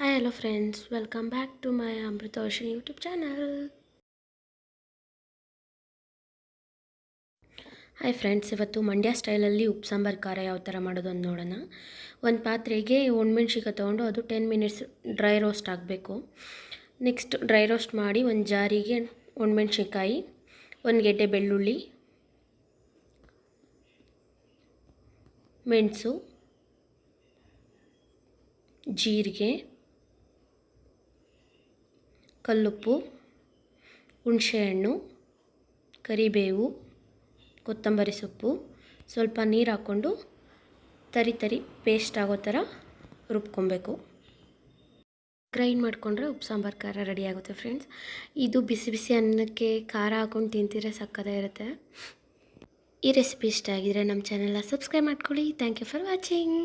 Hi hello friends, welcome back to my Amrutha Varshini YouTube channel. Hi friends, ಇವತ್ತು ಮಂಡ್ಯ ಸ್ಟೈಲಲ್ಲಿ ಉಪ್ಪು ಸಾಂಬಾರು ಖಾರ ಯಾವ ಥರ ಮಾಡೋದು ಅಂತ ನೋಡೋಣ. ಒಂದು ಪಾತ್ರೆಗೆ ಒಣಮೆಣ್ಸಿಕಾಯಿ ತೊಗೊಂಡು ಅದು 10 ಮಿನಿಟ್ಸ್ ಡ್ರೈ ರೋಸ್ಟ್ ಆಗಬೇಕು. ನೆಕ್ಸ್ಟ್ ಡ್ರೈ ರೋಸ್ಟ್ ಮಾಡಿ ಒಂದು ಜಾರಿಗೆ ಒಣಮೆಣ್ಸಿಕಾಯಿ, ಒಂದು ಗೆಡ್ಡೆ ಬೆಳ್ಳುಳ್ಳಿ, ಮೆಣಸು, ಜೀರಿಗೆ, ಕಲ್ಲುಪ್ಪು, ಹುಣಸೆಹಣ್ಣು, ಕರಿಬೇವು, ಕೊತ್ತಂಬರಿ ಸೊಪ್ಪು, ಸ್ವಲ್ಪ ನೀರು ಹಾಕ್ಕೊಂಡು ತರಿ ಪೇಸ್ಟ್ ಆಗೋ ಥರ ರುಬ್ಕೊಬೇಕು. ಗ್ರೈಂಡ್ ಮಾಡಿಕೊಂಡ್ರೆ ಉಪ್ಪು ಸಾಂಬಾರು ಖಾರ ರೆಡಿ ಆಗುತ್ತೆ ಫ್ರೆಂಡ್ಸ್. ಇದು ಬಿಸಿ ಬಿಸಿ ಅನ್ನಕ್ಕೆ ಖಾರ ಹಾಕ್ಕೊಂಡು ತಿಂತಿದ್ರೆ ಸಕ್ಕತ್ತಾಗಿರುತ್ತೆ. ಈ ರೆಸಿಪಿ ಇಷ್ಟ ಆಗಿದ್ರೆ ನಮ್ಮ ಚಾನೆಲ್ನ ಸಬ್ಸ್ಕ್ರೈಬ್ ಮಾಡ್ಕೊಳ್ಳಿ. Thank you for watching.